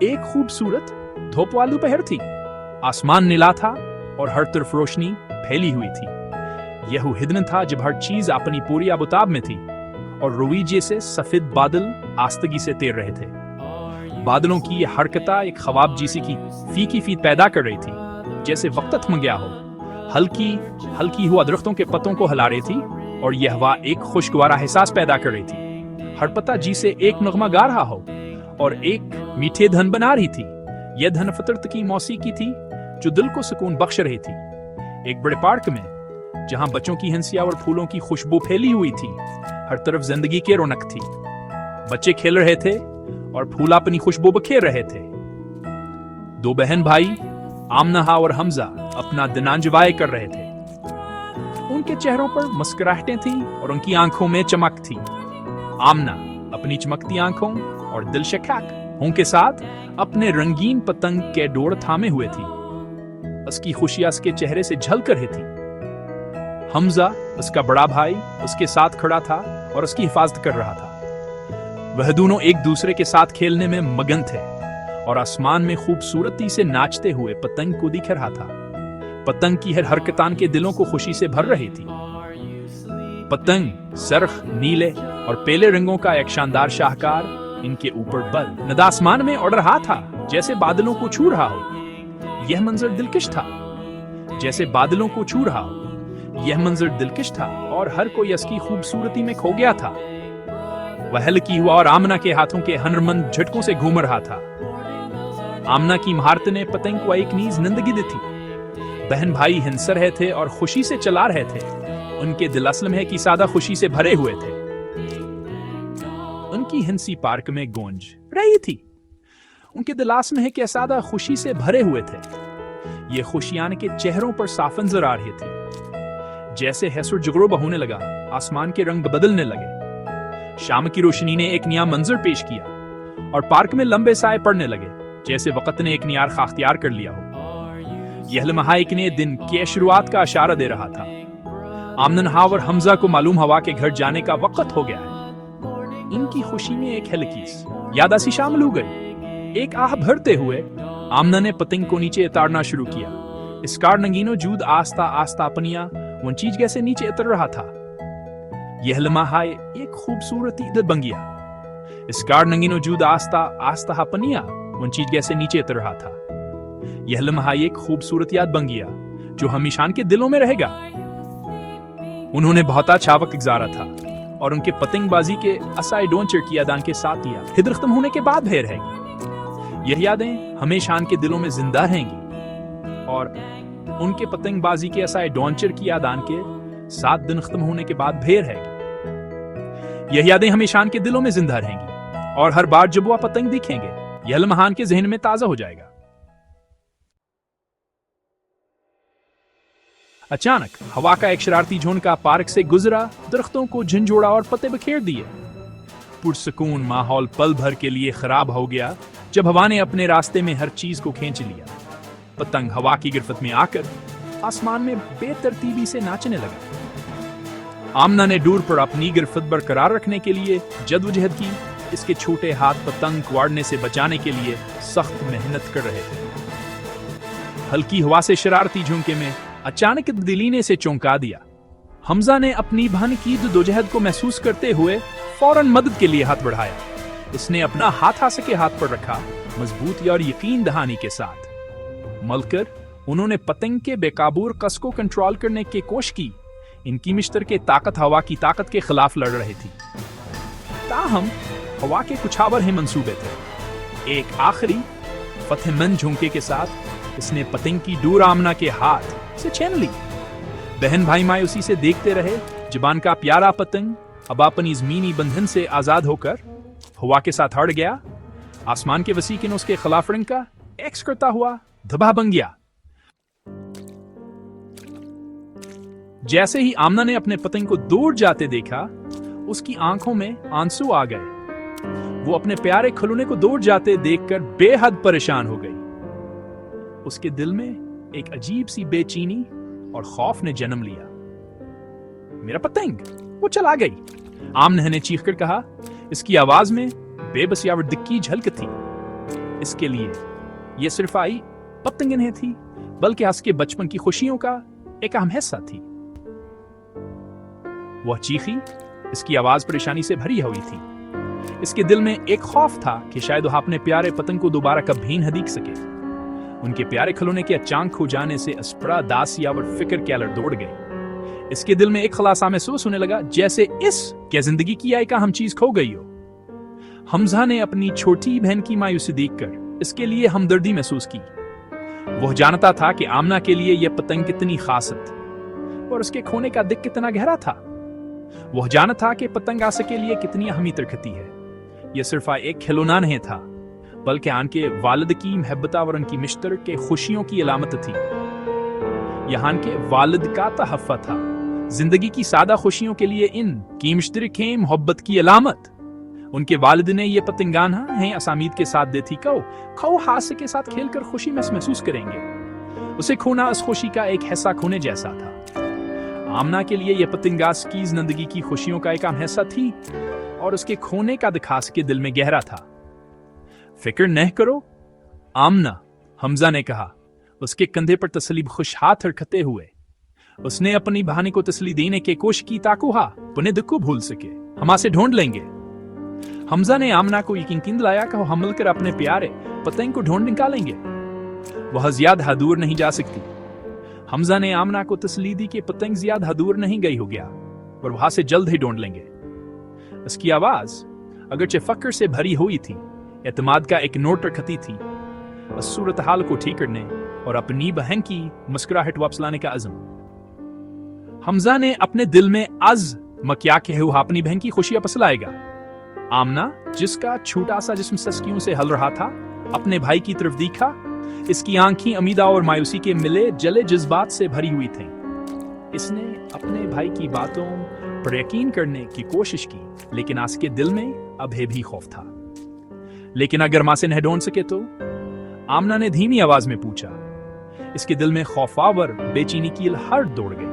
एक खूबसूरत धूप वाली दोपहर थी। आसमान नीला था और हर तरफ रोशनी फैली हुई थी। यह हिदन था जब हर चीज अपनी पूरी आबुताब में थी और रुई जैसे सफेद बादल आस्तगी से तैर रहे थे। बादलों की यह हरकता एक ख्वाब जैसी की फीकी फीत पैदा कर रही थी, जैसे वक्त थम गया हो। हल्की हल्की हुआ दरख्तों के पत्तों को हिला रही थी और यह हवा एक खुशगवार एहसास पैदा कर रही थी। हर पत्ता जी से एक नगमा गा रहा हो और एक मीठे धन बना रही थी। यह धन फितरत की मौसीकी थी जो दिल को सुकून बख्श रही थी। एक बड़े पार्क में जहां बच्चों की हंसिया और फूलों की खुशबू फैली हुई थी, हर तरफ जिंदगी की रौनक थी। बच्चे खेल रहे थे और फूल अपनी खुशबू बखेर रहे थे। दो बहन भाई आमना और हमजा अपना दिन एंजॉय कर रहे थे। उनके चेहरों पर मुस्कुराहटें थी और उनकी आंखों में चमक थी। आमना अपनी चमकती आंखों और दिलशक्क के साथ अपने रंगीन पतंग के डोर थामे हुए थी। उसकी खुशियां उसके चेहरे से झलक रही थी। हमजा उसका बड़ा भाई उसके साथ खड़ा था और उसकी हिफाजत कर रहा था। वह दोनों एक दूसरे के साथ खेलने में मगन थे और आसमान में खूबसूरती से नाचते हुए पतंग को दिख रहा था। पतंग की हर हरकतान के दिलों को खुशी से भर रही थी। पतंग सरख नीले और पीले रंगों का एक शानदार शाहकार इनके ऊपर बल नदा आसमान में उड़ रहा था, जैसे बादलों को छू रहा हो। यह मंजर दिलकश था, जैसे बादलों को छू रहा हो। यह मंजर दिलकश था और हर कोई इसकी खूबसूरती में खो गया था। वह हल्की हुआ और आमना के हाथों के हुनरमंद झटकों से घूम रहा था। आमना की महारत ने पतंग को एक नीज जिंदगी दी थी। बहन भाई हंस रहे थे और खुशी से चला रहे थे। उनके दिल असलम है कि सादा खुशी से भरे हुए थे। उनकी हंसी पार्क में गूंज रही थी। उनके दिल असलम है कि सादा खुशी से भरे हुए थे। ये खुशियां के चेहरों पर साफ नजर आ रही थी। जैसे हैसुर जुगरूब होने लगा, आसमान के रंग बदलने लगे। शाम की रोशनी ने एक नया मंजर पेश किया और पार्क में लंबे साए पड़ने लगे, जैसे वक्त ने एक नया खास अख्तियार कर लिया हो। यह लम्हा एक नए दिन की शुरुआत का इशारा दे रहा था। आमना और हमजा को मालूम हवा के घर जाने का वक्त हो गया है। इनकी खुशी में एक हल्की यादासी शामिल हो गई। एक आह भरते हुए आमना ने पतंग को नीचे उतारना शुरू किया। इसकार नगीनो जूद आस्ता आस्ता अपनिया उन चीज कैसे नीचे उतर रहा था। यह लम्हा एक खूबसूरत ईद बन गया। इसकार नगीनो जूद आस्ता आस्ता अपनिया उन चीज कैसे नीचे उतर रहा था। यह लम्हा एक खूबसूरत याद बन गया जो हमेशा के दिलों में रहेगा। उन्होंने बहुत अच्छा वक्त गुजारा था और उनके पतंगबाजी के असाई डोंचर की यादां के साथ दिया हिदर खत्म होने के बाद भी रहेगी। यह यादें हमेशा के दिलों में जिंदा रहेंगी और उनके पतंगबाजी के असाई डोंचर की यादां के 7 दिन खत्म होने के बाद भी रहेगी। यह यादें हमेशा के दिलों में जिंदा रहेंगी और हर बार जब वह पतंग दिखेंगे, यह लम्हा के जहन में ताजा हो जाएगा। अचानक हवा का एक शरारती झोंका पार्क से गुजरा, दरख्तों को झंझोड़ा और पत्ते बखेर दिए। पुरसकून माहौल पल भर के लिए खराब हो गया जब हवा ने अपने रास्ते में हर चीज को खींच लिया। पतंग हवा की गिरफ्त में आकर आसमान में बेतरतीबी से नाचने लगा। आमना ने दूर पर अपनी गिरफ्त बरकरार रखने के लिए जद्दोजहद की। इसके छोटे हाथ पतंग को उड़ने से बचाने के लिए सख्त मेहनत कर रहे थे। हल्की हवा से शरारती झोंके में अचानक दिली ने से चौंका दिया। हमजा ने अपनी बहन की जद्दोजहद को महसूस करते हुए फौरन मदद के लिए हाथ बढ़ाया। उसने अपना हाथ हासे के हाथ पर रखा, मजबूती और यकीन दहानी के साथ। मलकर उन्होंने पतंग के बेकाबूर कस को कंट्रोल करने की कोशिश की। इनकी मिश्तर के ताकत हवा की ताकत के खिलाफ लड़ रही थी। ताहम हवा के कुछ आवर मंसूबे थे। एक आखिरी फतेहमंद झोंके के साथ इसने पतंग की डोर आमना के हाथ से छीन ली। बहन भाई मायूसी से देखते रहे। जुबान का प्यारा पतंग अब अपनी जमीनी बंधन से आजाद होकर हवा के साथ हट गया। आसमान के वसी किरणों के खिलाफ रंग का एक्स करता हुआ धब्बा बन गया। जैसे ही आमना ने अपने पतंग को दूर जाते देखा, उसकी आंखों में आंसू आ गए। वो अपने प्यारे खिलौने को दूर जाते देखकर बेहद परेशान हो गई। उसके दिल में एक अजीब सी बेचैनी और खौफ ने जन्म लिया। मेरा पतंग, वो चला गई, आमना ने चीखकर कहा। इसकी आवाज में बेबसी और दिक्की झलक थी। इसके लिए ये सिर्फ आई पतंग नहीं थी, बल्कि उसके बचपन की खुशियों का एक अहम हिस्सा थी। वह चीखी, इसकी आवाज परेशानी से भरी हुई थी। इसके दिल में एक खौफ था कि शायद वह अपने प्यारे पतंग को दोबारा कभी न देख सके। उनके प्यारे खिलौने के अचानक खो जाने से अस्परा दासिया और फिक्र के अलर दौड़ गई। इसके दिल में एक खलासा महसूस होने लगा, जैसे इस क्या जिंदगी की एक अहम चीज खो गई हो। हमजा ने अपनी छोटी बहन की मायूसी देखकर इसके लिए हमदर्दी महसूस की। वह जानता था कि आमना के लिए यह पतंग कितनी खास थी और उसके खोने का दिल कितना गहरा था। वह जानता था कि पतंग आसे के लिए कितनी अहमियत रखती है। यह सिर्फ एक खिलौना नहीं था, बल्कि आनके वालिद की महब्बत और उनकी मिश्तर के खुशियों की अलामत थी। यहाँ के वालिद का तहफ़्फ़ा था, जिंदगी की सादा खुशियों के लिए इन की मुश्तरके मोहब्बत की अलामत। उनके वालिद ने यह पतंगाना है असामीद के साथ देती खो हास्य के साथ खेलकर खुशी महसूस करेंगे। उसे खोना उस खुशी का एक हिस्सा खोने जैसा था। आमना के लिए यह पतंगास की जिंदगी की खुशियों का एक अहम हिस्सा थी और उसके खोने का दिखास के दिल में गहरा था। फिक्र नहीं करो आमना, हमजा ने कहा, उसके कंधे पर तसली खुश हाथ रखते हुए। उसने अपनी बहानी को तसली देने की कोशिश की ताकि पुनः दुख को भूल सके। हम आसे ढूंढ लेंगे। हमजा ने आमना को यकीन दिलाया कि हम मिलकर अपने प्यारे पतंग को ढूंढ निकालेंगे। वह ज्यादा दूर नहीं जा सकती। हमजा ने आमना को तसली दी कि पतंग ज्यादा दूर नहीं गई हो गया और वहां से जल्द ही ढूंढ लेंगे। उसकी आवाज अगरचे फक्र से भरी हुई थी, एतमाद का एक नोट रखती थी, उस सूरत हाल को ठीक करने और अपनी बहन की मुस्कुराहट वापस लाने का अज़्म। हमजा ने अपने दिल में आज मक्या के हुआ अपनी बहन की खुशी वापस लाएगा। आमना, जिसका छोटा सा जिस्म सस्कियों से हल रहा था, अपने भाई की तरफ देखा। इसकी आंखें अमीदा और मायूसी के मिले जले जज्बात से भरी हुई थीं। इसने अपने भाई की बातों पर यकीन करने की कोशिश की, लेकिन उसके दिल में अभी भी खौफ था। लेकिन अगर मां से नहीं ढूंढ सके तो? आमना ने धीमी आवाज में पूछा। इसके दिल में खौफावर बेचैनी की लहर दौड़ गई।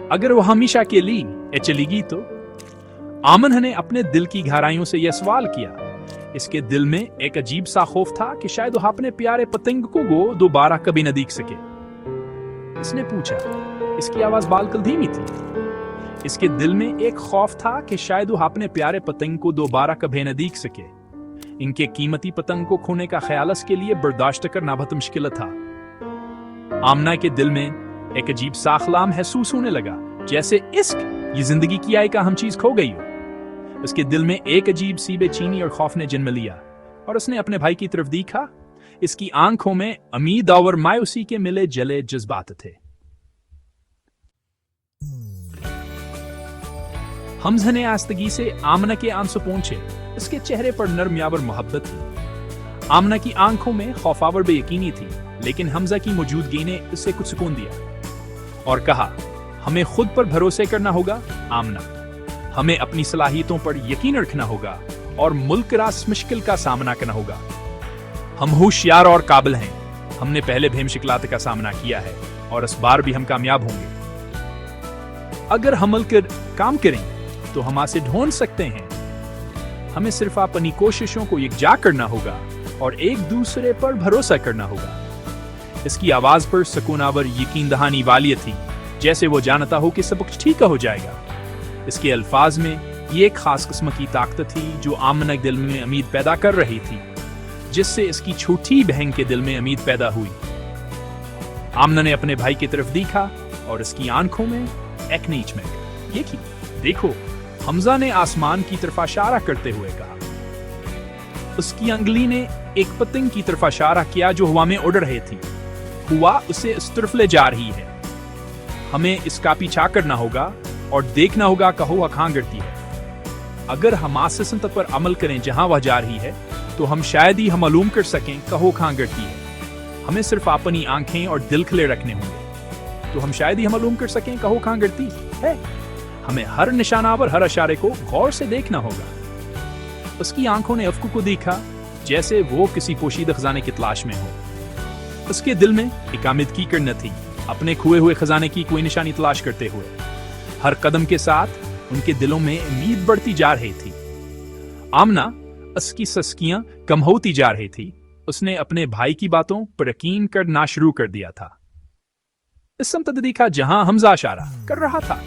अगर वो हमेशा के लिए चलेगी तो? आमन ने अपने दिल की गहराइयों से यह सवाल किया। इसके दिल में एक अजीब सा खौफ था कि शायद वह अपने प्यारे पतंग को दोबारा कभी न देख सके। इसने पूछा। इसकी आवाज बालकल धीमी थी। इसके दिल में एक खौफ था कि शायद वह अपने प्यारे पतंग को दोबारा कभी न देख सके। इनके कीमती पतंग को खोने का ख्याल इसके लिए बर्दाश्त करना बहुत मुश्किल था। आमना के दिल में एक अजीब सा ख्याल महसूस होने लगा, जैसे इश्क ये जिंदगी की एक अहम चीज खो गई हो। उसके दिल में एक अजीब सी बेचैनी और खौफ ने जन्म लिया और उसने अपने भाई की तरफ देखा। इसकी आंखों में उम्मीद और मायूसी के मिले जले जज्बात थे। हमजा ने आस्तगी से आमना के आंसू पहुंचे। उसके चेहरे पर नरम यावर मोहब्बत थी। आमना की आंखों में खौफावर बेयकीनी थी, लेकिन हमजा की मौजूदगी ने उसे कुछ सुकून दिया और कहा, हमें खुद पर भरोसे करना होगा आमना। हमें अपनी सलाहियतों पर यकीन रखना होगा और मुल्क रास मुश्किल का सामना करना होगा। हम होशियार और काबिल हैं। हमने पहले भी मुश्किलात का सामना किया है और इस बार भी हम कामयाब होंगे। अगर हम मिलकर काम करें तो हम आसे ढूंढ सकते हैं। हमें सिर्फ अपनी कोशिशों को यकजा करना होगा और एक दूसरे पर भरोसा करना होगा। इसकी आवाज पर सुकूनावर यकीन दहानी वाली थी, जैसे वो जानता हो कि सब कुछ ठीक हो जाएगा। इसके अल्फाज में ये एक खास किस्म की ताकत थी जो आमना के दिल में उम्मीद पैदा कर रही थी, जिससे इसकी छोटी बहन के दिल में उम्मीद पैदा हुई। आमना ने अपने भाई की तरफ देखा और इसकी आंखों में एक नई चमक। ये की देखो, हमजा ने आसमान की तरफ इशारा करते हुए कहा। उसकी अंगली ने एक पतंग की तरफ इशारा किया जो हवा में उड़ रही थी। हुआ उसे इस तरफ ले जा रही है। हमें इसका पीछा करना होगा और देखना होगा कहो वह कहां गिरती है। अगर हम आसंत पर अमल करें जहां वह जा रही है, तो हम शायद ही हम मालूम कर सकें कहो कहां गिरती है। हमें सिर्फ अपनी आंखें और दिल खुले रखने होंगे, तो हम शायद ही हम मालूम कर सकें कहो कहां गिरती है। हमें हर निशाना पर हर इशारे को गौर से देखना होगा। उसकी आंखों ने अफकू को देखा, जैसे वो किसी पोशीदा खजाने की तलाश में हो। उसके दिल में एक आमिदगी करना थी, अपने खोए हुए खजाने की कोई निशानी तलाश करते हुए। हर कदम के साथ उनके दिलों में उम्मीद बढ़ती जा रही थी। आमना, उसकी सस्कियां कम होती जा रही थी, उसने अपने भाई की बातों पर यकीन करना शुरू कर दिया था। इस समत देखा जहां हमजा इशारा कर रहा था।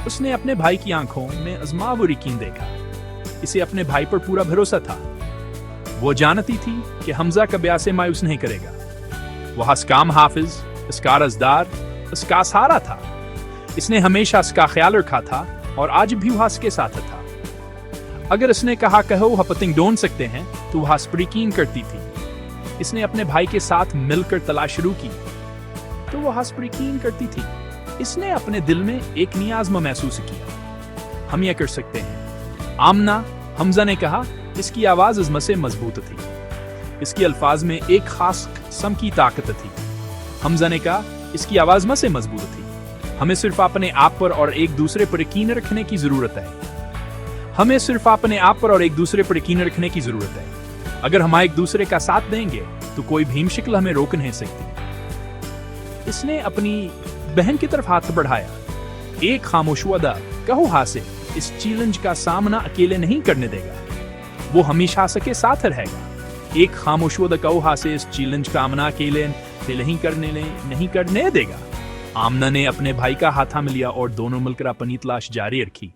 उसने अपने भाई की आंखों में अज़मा व यकीन देखा। इसे अपने भाई पर पूरा भरोसा था। वो जानती थी कि हमजा कभी ऐसे मायूस नहीं करेगा। वह इसका हाफिज, इसका रज़दार, इसका सहारा था। इसने हमेशा इसका ख्याल रखा था और आज भी वह इसके साथ था। अगर इसने कहा कहो वह पतंग ढूंढ सकते हैं तो वह इस पर यकीन करती थी। इसने अपने भाई के साथ मिलकर तलाश शुरू की तो वह इस पर यकीन करती थी। इसने अपने दिल में एक नियाज़ महसूस किया, हम यह कर सकते हैं। आमना, हमजा ने कहा। इसकी आवाज़ इज़्म से मजबूत थी। इसके अल्फाज में एक खास किस्म की ताकत थी। हमजा ने कहा, इसकी आवाज़ में से मजबूत थी। हमें सिर्फ अपने आप पर और एक दूसरे पर यकीन रखने की ज़रूरत है। हमें सिर्फ अपने आप पर और एक दूसरे पर यकीन रखने की ज़रूरत है। अगर हम एक दूसरे का साथ देंगे तो कोई भी मुश्किल हमें रोक नहीं सकती। इसने अपनी बहन की तरफ हाथ बढ़ाया। एक खामोश वादा कहो हासे इस चैलेंज का सामना अकेले नहीं करने देगा। वो हमेशा सबके साथ रहेगा। एक खामोश वादा कहो हासे इस चैलेंज का सामना अकेले नहीं करने देगा। आमना ने अपने भाई का हाथ थाम लिया और दोनों मिलकर अपनी तलाश जारी रखी।